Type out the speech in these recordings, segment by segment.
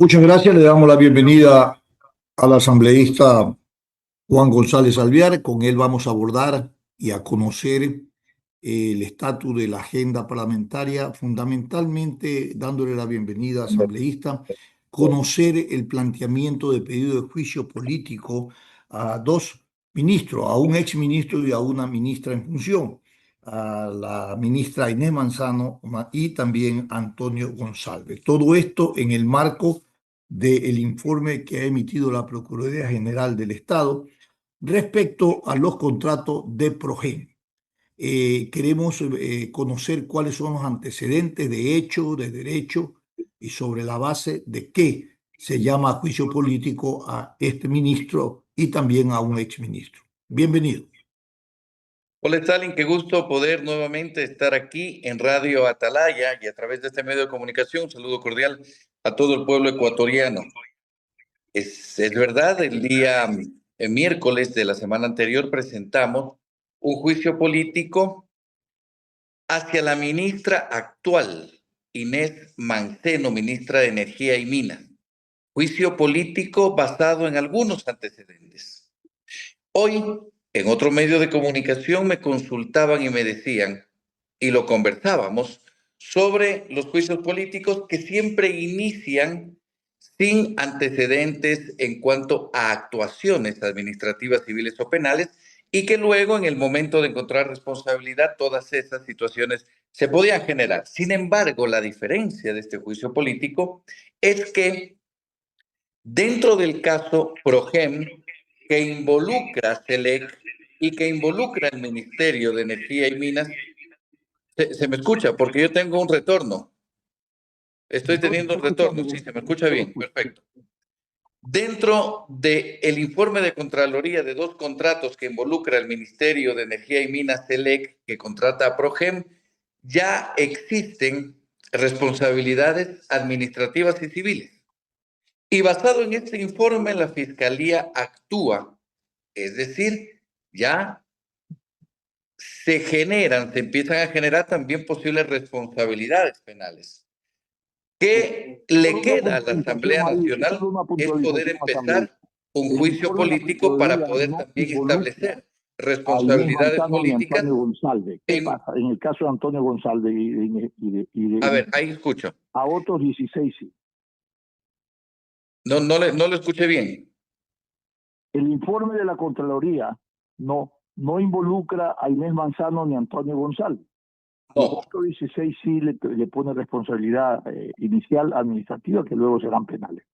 Muchas gracias. Le damos la bienvenida al asambleísta Juan González Alvear. Con él vamos a abordar y a conocer el estatus de la agenda parlamentaria, fundamentalmente dándole la bienvenida, asambleísta, conocer el planteamiento de pedido de juicio político a dos ministros, a un exministro y a una ministra en función, a la ministra Inés Manzano y también a Antonio González. Todo esto en el marco del informe que ha emitido la Procuraduría General del Estado respecto a los contratos de Progen. Queremos conocer cuáles son los antecedentes de hecho, de derecho y sobre la base de qué se llama juicio político a este ministro y también a un exministro. Bienvenido. Hola Stalin, qué gusto poder nuevamente estar aquí en Radio Atalaya y a través de este medio de comunicación. Un saludo cordial a todo el pueblo ecuatoriano. Es verdad, el día miércoles de la semana anterior presentamos un juicio político hacia la ministra actual, Inés Manzano, ministra de Energía y Minas. Juicio político basado en algunos antecedentes. Hoy, en otro medio de comunicación, me consultaban y me decían, y lo conversábamos, sobre los juicios políticos que siempre inician sin antecedentes en cuanto a actuaciones administrativas, civiles o penales, y que luego, en el momento de encontrar responsabilidad, todas esas situaciones se podían generar. Sin embargo, la diferencia de este juicio político es que dentro del caso Progem, que involucra a CELEC y que involucra al Ministerio de Energía y Minas, se me escucha porque yo tengo un retorno. Estoy teniendo un retorno. Sí, se me escucha bien. Perfecto. Dentro del informe de Contraloría de dos contratos que involucra al Ministerio de Energía y Minas, CELEC, que contrata a Progem, ya existen responsabilidades administrativas y civiles. Y basado en este informe, la Fiscalía actúa, es decir, ya se empiezan a generar también posibles responsabilidades penales. ¿Qué le queda a la Asamblea Nacional? Es poder empezar un juicio político para poder también establecer responsabilidades políticas. ¿Qué pasa en el caso de Antonio González A ver, ahí escucho. A otros 16 sí. No lo escuché bien. El informe de la Contraloría no involucra a Inés Manzano ni a Antonio González. No. Los otros 16 sí le pone responsabilidad inicial administrativa que luego serán penales.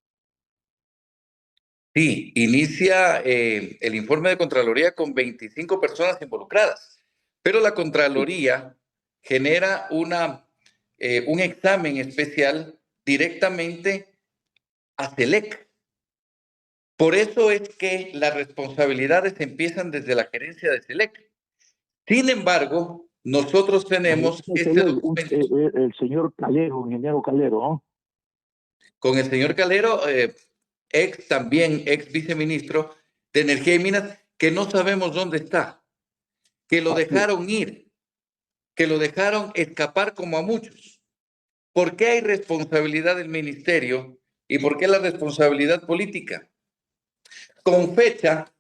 Sí, inicia el informe de Contraloría con 25 personas involucradas, pero la Contraloría genera un examen especial directamente a CELEC. Por eso es que las responsabilidades empiezan desde la gerencia de CELEC. Sin embargo, nosotros tenemos este documento. El señor Calero, ingeniero Calero, ¿no? Con el señor Calero, también ex viceministro de Energía y Minas, que no sabemos dónde está, que lo dejaron ir, que lo dejaron escapar como a muchos. ¿Por qué hay responsabilidad del ministerio y por qué la responsabilidad política? Con fecha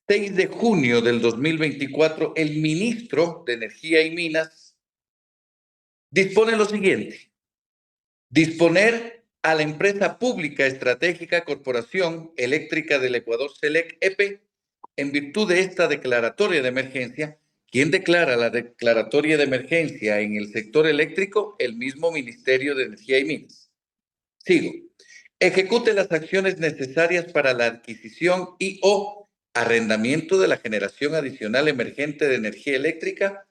6 de junio del 2024, el ministro de Energía y Minas dispone lo siguiente: disponer a la empresa pública estratégica Corporación Eléctrica del Ecuador, CELEC, EPE, en virtud de esta declaratoria de emergencia. ¿Quién declara la declaratoria de emergencia en el sector eléctrico? El mismo Ministerio de Energía y Minas. Sigo. Ejecute las acciones necesarias para la adquisición y o arrendamiento de la generación adicional emergente de energía eléctrica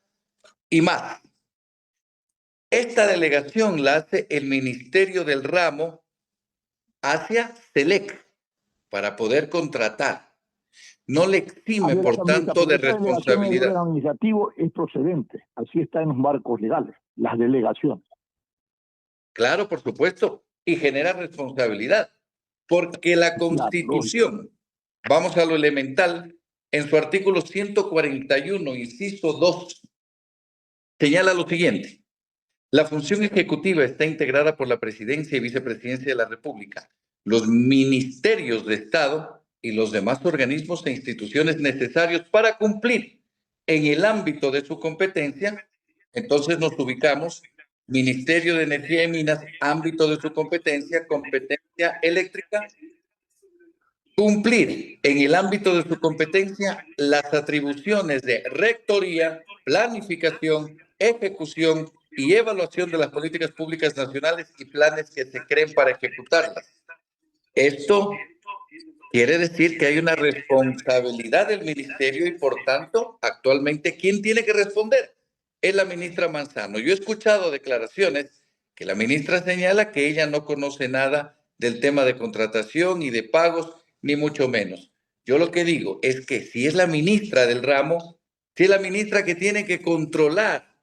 y más. Esta delegación la hace el Ministerio del Ramo hacia CELEC para poder contratar. No le exime, por tanto, de responsabilidad. El administrativo es procedente, así está en los marcos legales, las delegaciones. Claro, por supuesto, y genera responsabilidad, porque la Constitución, vamos a lo elemental, en su artículo 141, inciso 2, señala lo siguiente: la función ejecutiva está integrada por la Presidencia y Vicepresidencia de la República. los ministerios de Estado y los demás organismos e instituciones necesarios para cumplir en el ámbito de su competencia. Entonces nos ubicamos: Ministerio de Energía y Minas, ámbito de su competencia, competencia eléctrica, cumplir en el ámbito de su competencia las atribuciones de rectoría, planificación, ejecución y evaluación de las políticas públicas nacionales y planes que se creen para ejecutarlas. Esto quiere decir que hay una responsabilidad del ministerio y, por tanto, actualmente, ¿quién tiene que responder? Es la ministra Manzano. Yo he escuchado declaraciones que la ministra señala que ella no conoce nada del tema de contratación y de pagos, ni mucho menos. Yo lo que digo es que si es la ministra del ramo, si es la ministra que tiene que controlar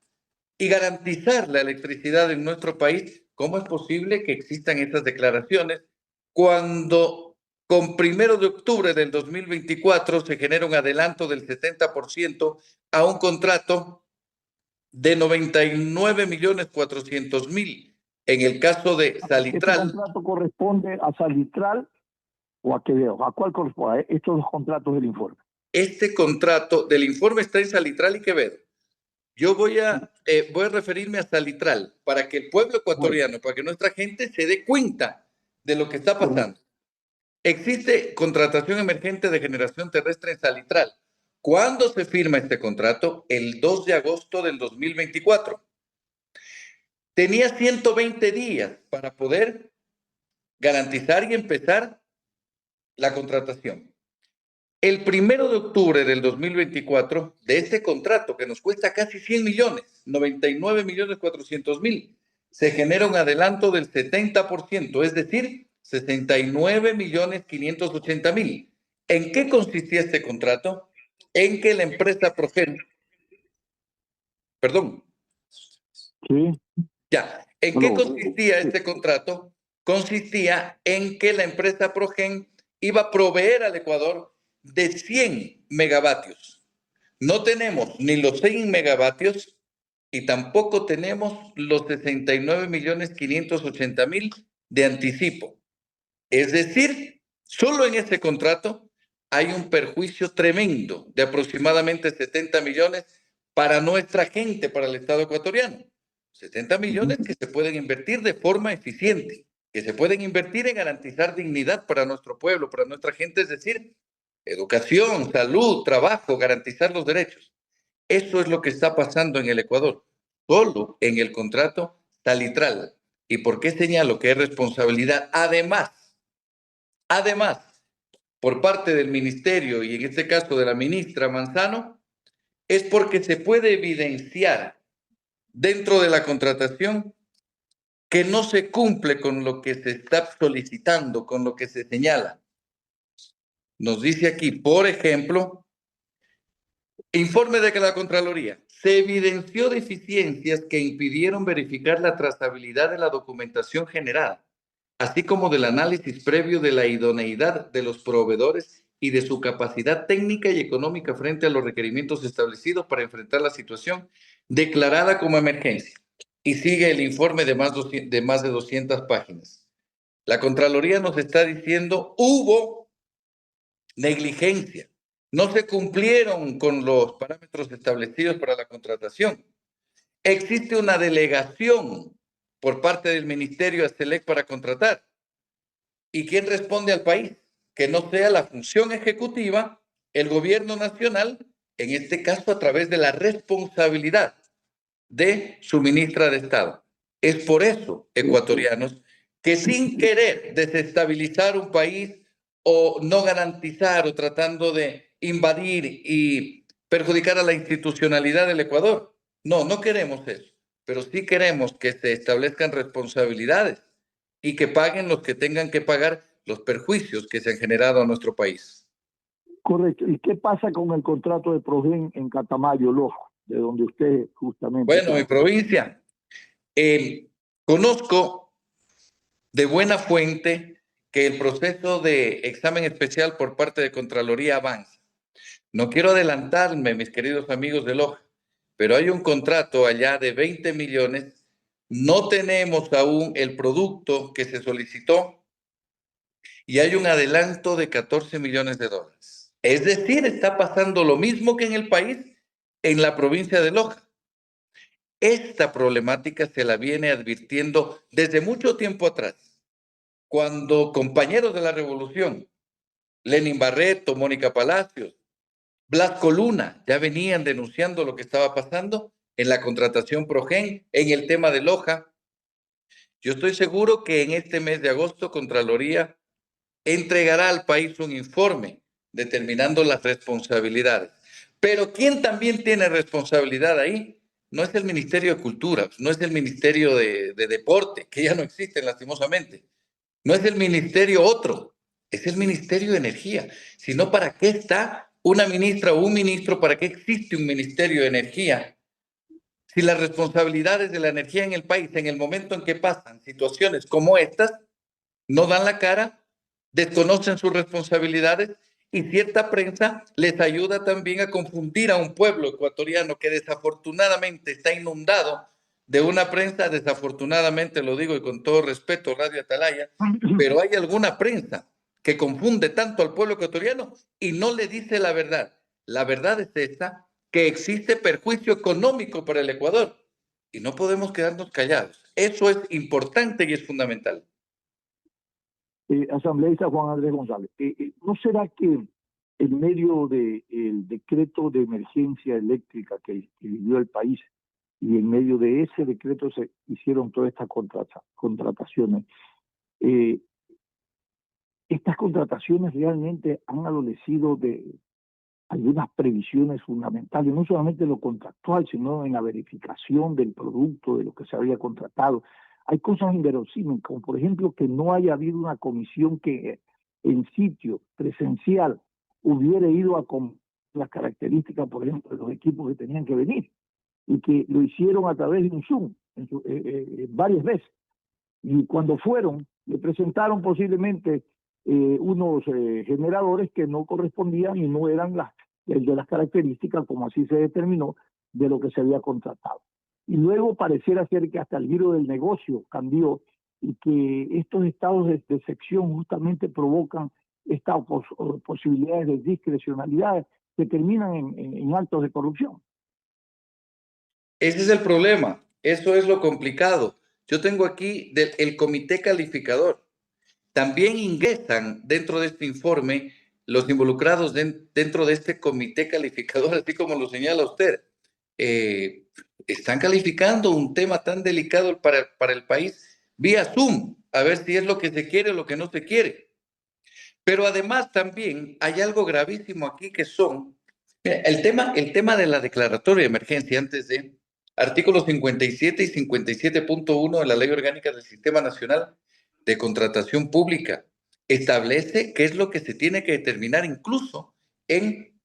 y garantizar la electricidad en nuestro país, ¿cómo es posible que existan estas declaraciones cuando con 1 de octubre del 2024 se genera un adelanto del 70% a un contrato de 99.400.000? En el caso de ¿Este Salitral, contrato corresponde a Salitral o a Quevedo? ¿A cuál corresponde? Estos dos contratos del informe. este contrato del informe está en Salitral y Quevedo. Yo voy a referirme a Salitral para que el pueblo ecuatoriano, para que nuestra gente se dé cuenta de lo que está pasando. Existe contratación emergente de generación terrestre en Salitral. ¿Cuándo se firma este contrato? El 2 de agosto del 2024. Tenía 120 días para poder garantizar y empezar la contratación. El 1 de octubre del 2024, de este contrato que nos cuesta casi 100 millones, 99.400.000, se genera un adelanto del 70%, es decir, 69.580.000. ¿En qué consistía este contrato? En que la empresa Progen, perdón, Sí. ya, ¿en qué consistía este contrato? Consistía en que la empresa Progen iba a proveer al Ecuador de 100 megavatios. No tenemos ni los 100 megavatios y tampoco tenemos los 69.580.000 de anticipo. Es decir, solo en este contrato hay un perjuicio tremendo de aproximadamente 70 millones para nuestra gente, para el Estado ecuatoriano. 70 millones que se pueden invertir de forma eficiente, que se pueden invertir en garantizar dignidad para nuestro pueblo, para nuestra gente, es decir, educación, salud, trabajo, garantizar los derechos. Eso es lo que está pasando en el Ecuador, solo en el contrato Salitral. ¿Y por qué señalo que es responsabilidad? Además, por parte del ministerio y en este caso de la ministra Manzano, es porque se puede evidenciar dentro de la contratación que no se cumple con lo que se está solicitando, con lo que se señala. Nos dice aquí, por ejemplo, informe de que la Contraloría se evidenció deficiencias que impidieron verificar la trazabilidad de la documentación generada, así como del análisis previo de la idoneidad de los proveedores y de su capacidad técnica y económica frente a los requerimientos establecidos para enfrentar la situación declarada como emergencia. Y sigue el informe de más de 200 páginas. La Contraloría nos está diciendo, hubo negligencia. No se cumplieron con los parámetros establecidos para la contratación. Existe una delegación por parte del Ministerio a SELEC para contratar. ¿Y quién responde al país? Que no sea la función ejecutiva, el gobierno nacional, en este caso a través de la responsabilidad de su ministra de Estado. Es por eso, ecuatorianos, que sin querer desestabilizar un país o no garantizar o tratando de invadir y perjudicar a la institucionalidad del Ecuador, no queremos eso, pero sí queremos que se establezcan responsabilidades y que paguen los que tengan que pagar los perjuicios que se han generado a nuestro país. Correcto. ¿Y qué pasa con el contrato de Progen en Catamayo, Loja, de donde usted justamente... Bueno, mi provincia, conozco de buena fuente que el proceso de examen especial por parte de Contraloría avanza. No quiero adelantarme, mis queridos amigos de Loja, pero hay un contrato allá de 20 millones. No tenemos aún el producto que se solicitó y hay un adelanto de 14 millones de dólares. Es decir, está pasando lo mismo que en el país, en la provincia de Loja. Esta problemática se la viene advirtiendo desde mucho tiempo atrás, cuando compañeros de la revolución, Lenin Barreto, Mónica Palacios, Blasco Luna, ya venían denunciando lo que estaba pasando en la contratación Progen, en el tema de Loja. Yo estoy seguro que en este mes de agosto Contraloría entregará al país un informe determinando las responsabilidades. Pero ¿quién también tiene responsabilidad ahí? No es el Ministerio de Cultura, no es el Ministerio de Deporte, que ya no existe lastimosamente. No es el ministerio otro, es el Ministerio de Energía. Si no, ¿para qué está una ministra o un ministro? ¿Para qué existe un Ministerio de Energía? Si las responsabilidades de la energía en el país, en el momento en que pasan situaciones como estas, no dan la cara, desconocen sus responsabilidades y cierta prensa les ayuda también a confundir a un pueblo ecuatoriano que desafortunadamente está inundado de una prensa, desafortunadamente lo digo y con todo respeto, Radio Atalaya, pero hay alguna prensa que confunde tanto al pueblo ecuatoriano y no le dice la verdad. La verdad es esta, que existe perjuicio económico para el Ecuador y no podemos quedarnos callados. Eso es importante y es fundamental. Asambleísta Juan Andrés González, ¿no será que en medio del decreto de emergencia eléctrica que vivió el país y en medio de ese decreto se hicieron todas estas contrataciones? Estas contrataciones realmente han adolecido de algunas previsiones fundamentales, no solamente en lo contractual, sino en la verificación del producto, de lo que se había contratado. Hay cosas inverosímiles, como por ejemplo que no haya habido una comisión que en sitio presencial hubiera ido a las características, por ejemplo, de los equipos que tenían que venir, y que lo hicieron a través de un Zoom varias veces. Y cuando fueron, le presentaron posiblemente unos generadores que no correspondían y no eran de las características, como así se determinó, de lo que se había contratado. Y luego pareciera ser que hasta el giro del negocio cambió y que estos estados de sección justamente provocan estas posibilidades de discrecionalidad que terminan en actos de corrupción. Ese es el problema, eso es lo complicado. Yo tengo aquí el comité calificador. También ingresan dentro de este informe los involucrados dentro de este comité calificador, así como lo señala usted. Están calificando un tema tan delicado para el país vía Zoom, a ver si es lo que se quiere o lo que no se quiere. Pero además también hay algo gravísimo aquí que son el tema de la declaratoria de emergencia antes de artículos 57 y 57.1 de la Ley Orgánica del Sistema Nacional de Contratación Pública establece qué es lo que se tiene que determinar incluso en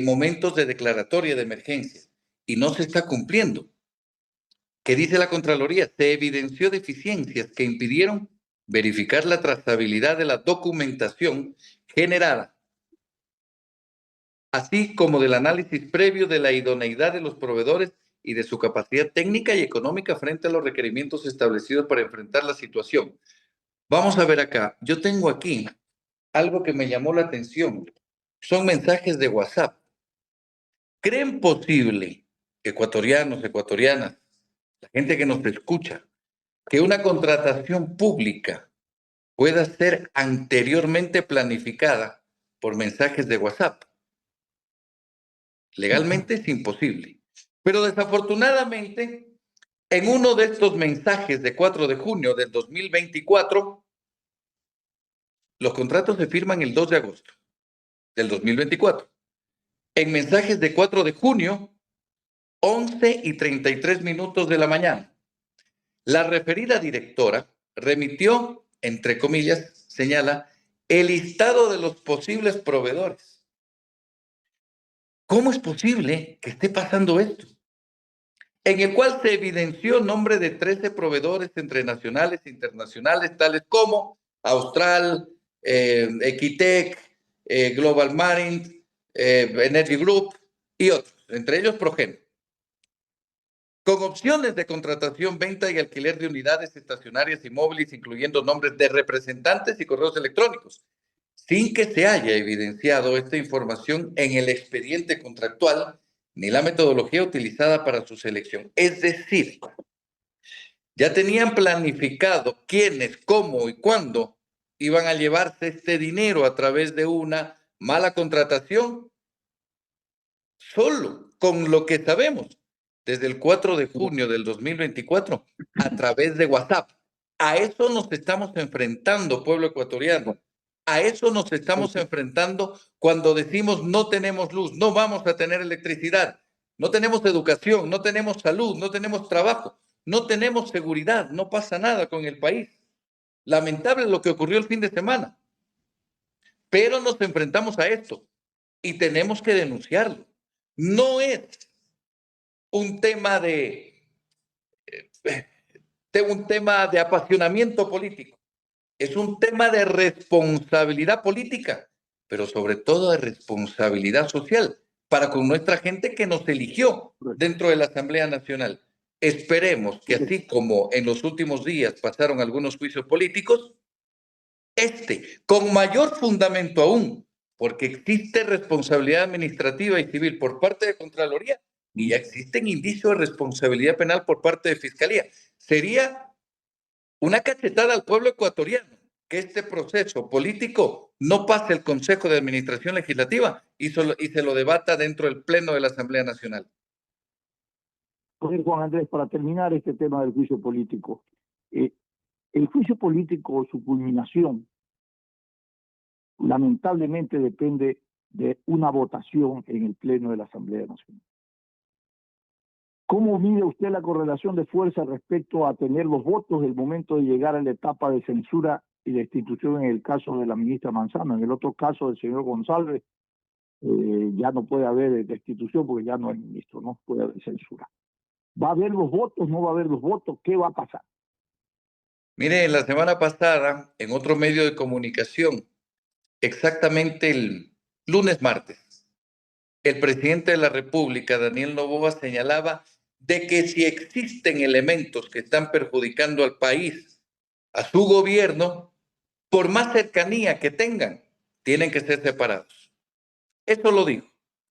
momentos de declaratoria de emergencia y no se está cumpliendo. ¿Qué dice la Contraloría? Se evidenció deficiencias que impidieron verificar la trazabilidad de la documentación generada, así como del análisis previo de la idoneidad de los proveedores y de su capacidad técnica y económica frente a los requerimientos establecidos para enfrentar la situación. Vamos a ver acá, yo tengo aquí algo que me llamó la atención. Son mensajes de WhatsApp. ¿Creen posible, ecuatorianos, ecuatorianas, la gente que nos escucha, que una contratación pública pueda ser anteriormente planificada por mensajes de WhatsApp? Legalmente es imposible. Pero desafortunadamente, en uno de estos mensajes de 4 de junio del 2024, los contratos se firman el 2 de agosto del 2024. En mensajes de 4 de junio, 11:33 de la mañana, la referida directora remitió, entre comillas, señala, el listado de los posibles proveedores. ¿Cómo es posible que esté pasando esto? En el cual se evidenció nombre de 13 proveedores entre nacionales e internacionales, tales como Austral, Equitec, Global Marine, Energy Group y otros, entre ellos Progen. con opciones de contratación, venta y alquiler de unidades estacionarias y móviles, incluyendo nombres de representantes y correos electrónicos, sin que se haya evidenciado esta información en el expediente contractual ni la metodología utilizada para su selección. Es decir, ya tenían planificado quiénes, cómo y cuándo iban a llevarse este dinero a través de una mala contratación, solo con lo que sabemos desde el 4 de junio del 2024 a través de WhatsApp. A eso nos estamos enfrentando, pueblo ecuatoriano. A eso nos estamos enfrentando cuando decimos no tenemos luz, no vamos a tener electricidad, no tenemos educación, no tenemos salud, no tenemos trabajo, no tenemos seguridad, no pasa nada con el país. Lamentable lo que ocurrió el fin de semana. Pero nos enfrentamos a esto y tenemos que denunciarlo. No es un tema de apasionamiento político. Es un tema de responsabilidad política, pero sobre todo de responsabilidad social para con nuestra gente que nos eligió dentro de la Asamblea Nacional. Esperemos que así como en los últimos días pasaron algunos juicios políticos, con mayor fundamento aún, porque existe responsabilidad administrativa y civil por parte de Contraloría y ya existen indicios de responsabilidad penal por parte de Fiscalía. Sería una cachetada al pueblo ecuatoriano que este proceso político no pase el Consejo de Administración Legislativa y se lo debata dentro del Pleno de la Asamblea Nacional. Juan Andrés, para terminar este tema del juicio político, el juicio político, su culminación, lamentablemente depende de una votación en el Pleno de la Asamblea Nacional. ¿Cómo mide usted la correlación de fuerza respecto a tener los votos el momento de llegar a la etapa de censura y destitución en el caso de la ministra Manzano? En el otro caso del señor González, ya no puede haber destitución porque ya no es ministro, no puede haber censura. ¿Va a haber los votos? ¿No va a haber los votos? ¿Qué va a pasar? Mire, la semana pasada, en otro medio de comunicación, exactamente el martes, el presidente de la República, Daniel Noboa, señalaba de que si existen elementos que están perjudicando al país, a su gobierno, por más cercanía que tengan, tienen que ser separados. Eso lo dijo.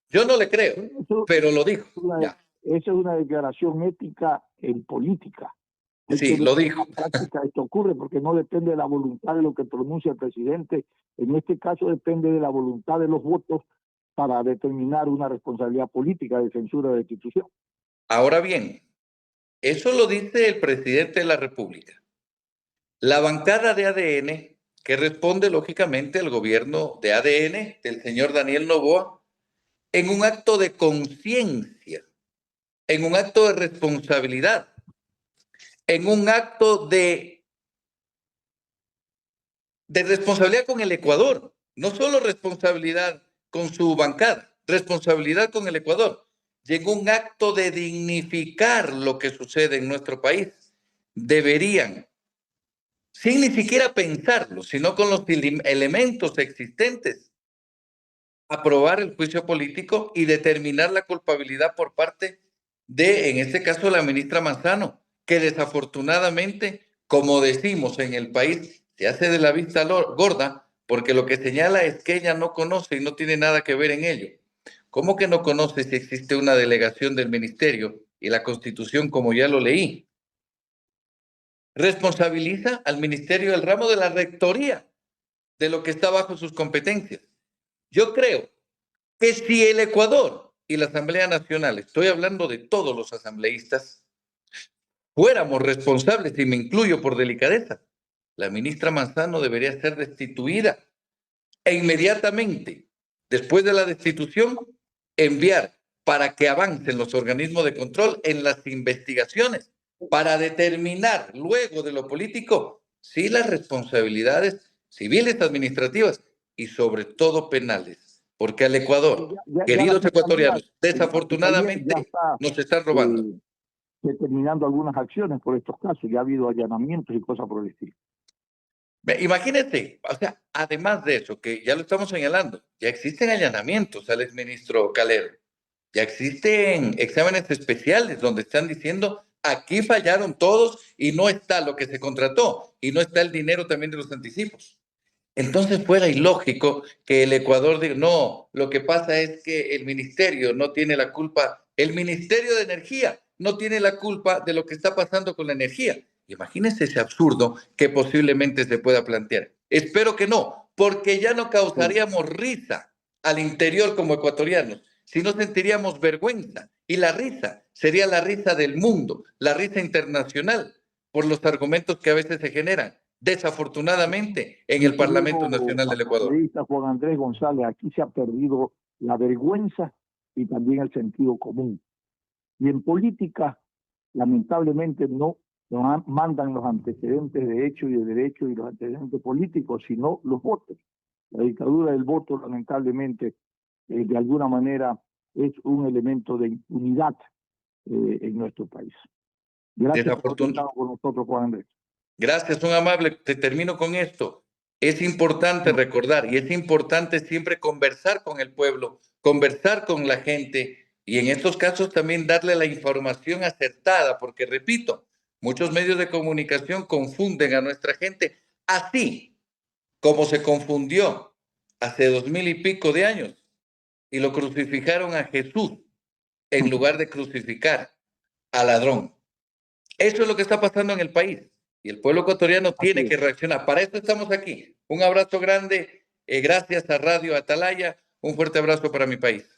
Yo no le creo, pero lo dijo. Esa es una declaración ética en política. Sí, lo dijo. En práctica esto ocurre porque no depende de la voluntad de lo que pronuncia el presidente. En este caso depende de la voluntad de los votos para determinar una responsabilidad política de censura o destitución. Ahora bien, eso lo dice el presidente de la República. La bancada de ADN, que responde lógicamente al gobierno de ADN del señor Daniel Noboa, en un acto de conciencia, en un acto de responsabilidad, en un acto de responsabilidad con el Ecuador, no solo responsabilidad con su bancada, responsabilidad con el Ecuador, y en un acto de dignificar lo que sucede en nuestro país, deberían, sin ni siquiera pensarlo, sino con los elementos existentes, aprobar el juicio político y determinar la culpabilidad por parte de, en este caso, la ministra Manzano, que desafortunadamente, como decimos en el país, se hace de la vista gorda, porque lo que señala es que ella no conoce y no tiene nada que ver en ello. ¿Cómo que no conoce si existe una delegación del ministerio y la Constitución, como ya lo leí? Responsabiliza al ministerio del ramo de la rectoría de lo que está bajo sus competencias. Yo creo que si el Ecuador y la Asamblea Nacional, estoy hablando de todos los asambleístas, fuéramos responsables, y me incluyo por delicadeza, la ministra Manzano debería ser destituida e inmediatamente, después de la destitución, enviar para que avancen los organismos de control en las investigaciones para determinar luego de lo político si las responsabilidades civiles, administrativas y sobre todo penales. Porque al Ecuador, queridos ecuatorianos, desafortunadamente nos están robando. Determinando algunas acciones por estos casos, ya ha habido allanamientos y cosas por el estilo. Imagínate, o sea, además de eso, que ya lo estamos señalando, ya existen allanamientos al exministro Calero. Ya existen exámenes especiales donde están diciendo aquí fallaron todos y no está lo que se contrató y no está el dinero también de los anticipos. Entonces fuera ilógico que el Ecuador diga, no, lo que pasa es que el ministerio no tiene la culpa, el Ministerio de Energía no tiene la culpa de lo que está pasando con la energía. Imagínense ese absurdo que posiblemente se pueda plantear. Espero que no, porque ya no causaríamos risa al interior como ecuatorianos, sino sentiríamos vergüenza. Y la risa sería la risa del mundo, la risa internacional, por los argumentos que a veces se generan desafortunadamente, en el Parlamento Nacional del Ecuador. Juan Andrés González, aquí se ha perdido la vergüenza y también el sentido común. Y en política, lamentablemente, no mandan los antecedentes de hecho y de derecho y los antecedentes políticos, sino los votos. La dictadura del voto, lamentablemente, de alguna manera, es un elemento de impunidad en nuestro país. Gracias por haber estado con nosotros, Juan Andrés. Gracias, un amable. Te termino con esto. Es importante recordar y es importante siempre conversar con el pueblo, conversar con la gente y en estos casos también darle la información acertada, porque repito, muchos medios de comunicación confunden a nuestra gente así como se confundió hace 2000 y pico de años y lo crucificaron a Jesús en lugar de crucificar al ladrón. Eso es lo que está pasando en el país y el pueblo ecuatoriano tiene que reaccionar. Para eso estamos aquí. Un abrazo grande. Gracias a Radio Atalaya. Un fuerte abrazo para mi país.